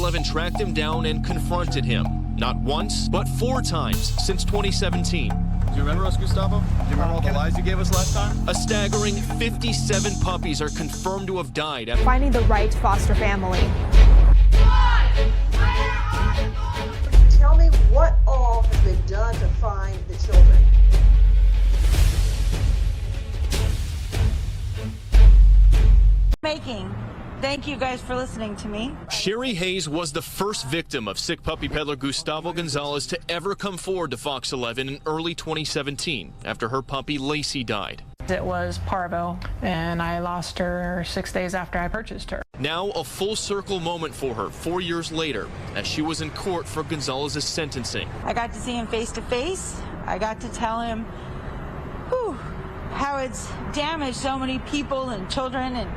11 tracked him down and confronted him. Not once, but 4 times since 2017. Do you remember us, Gustavo? Do you remember all the lies you gave us last time? A staggering 57 puppies are confirmed to have died after finding the right foster family. Tell me what all has been done to find the children. Thank you guys for listening to me. Sherry Hayes was the first victim of sick puppy peddler Gustavo Gonzalez to ever come forward to Fox 11 in early 2017 after her puppy Lacey died. It was parvo, and I lost her 6 days after I purchased her. Now a full circle moment for her 4 years later as she was in court for Gonzalez's sentencing. I got to see him face to face. I got to tell him how it's damaged so many people and children, and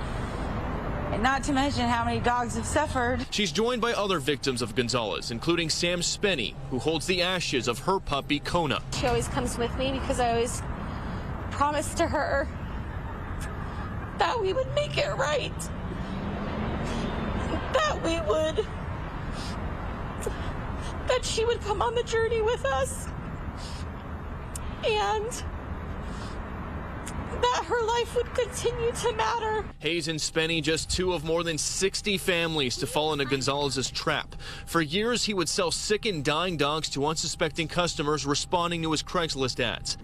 not to mention how many dogs have suffered. She's joined by other victims of Gonzalez, including Sam Spenny, who holds the ashes of her puppy Kona. She always comes with me because I always promised to her that we would make it right, that she would come on the journey with us, and that her life would continue to matter. Hayes and Spenny, just 2 of more than 60 families to fall into Gonzalez's trap. For years, he would sell sick and dying dogs to unsuspecting customers responding to his Craigslist ads,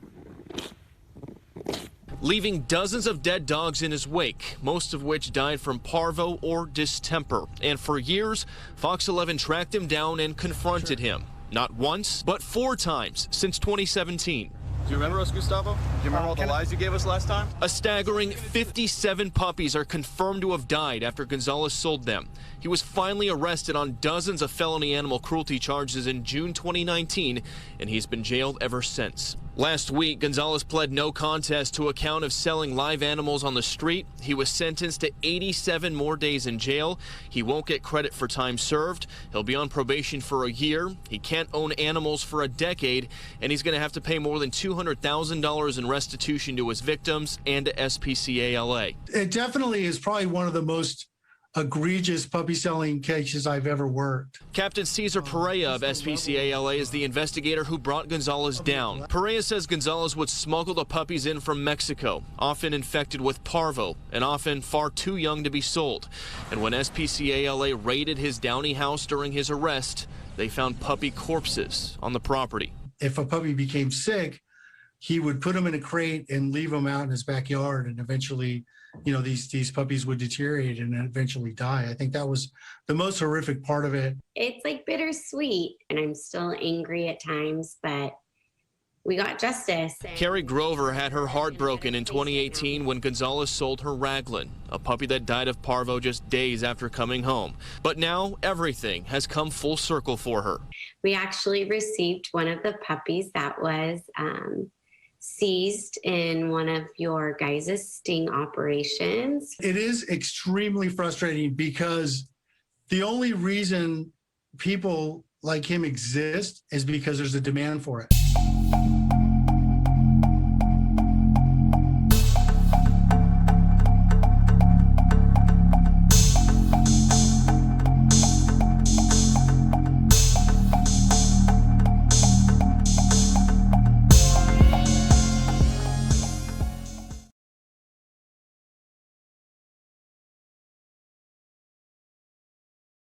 leaving dozens of dead dogs in his wake, most of which died from parvo or distemper. And for years, Fox 11 tracked him down and confronted him. Not once, but 4 times since 2017. Do you remember us, Gustavo? Do you remember all the lies you gave us last time? A staggering 57 puppies are confirmed to have died after Gonzalez sold them. He was finally arrested on dozens of felony animal cruelty charges in June 2019, and he's been jailed ever since. Last week, Gonzalez pled no contest to a count of selling live animals on the street. He was sentenced to 87 more days in jail. He won't get credit for time served. He'll be on probation for a year. He can't own animals for a decade, and he's going to have to pay more than $200,000 in restitution to his victims and to SPCA-LA. It definitely is probably one of the most egregious puppy selling cases I've ever worked. Captain Cesar Perea of SPCA-LA is the investigator who brought Gonzalez down. Perea says Gonzalez would smuggle the puppies in from Mexico, often infected with parvo and often far too young to be sold. And when SPCA-LA raided his Downey house during his arrest, they found puppy corpses on the property. If a puppy became sick, he would put them in a crate and leave them out in his backyard, and eventually, you know, these puppies would deteriorate and eventually die. I think that was the most horrific part of it. It's like bittersweet, and I'm still angry at times, but we got justice. Carrie Grover had her heart broken in 2018 when Gonzalez sold her Raglan, a puppy that died of parvo just days after coming home. But now everything has come full circle for her. We actually received one of the puppies that was seized in one of your guys' sting operations. It is extremely frustrating because the only reason people like him exist is because there's a demand for it.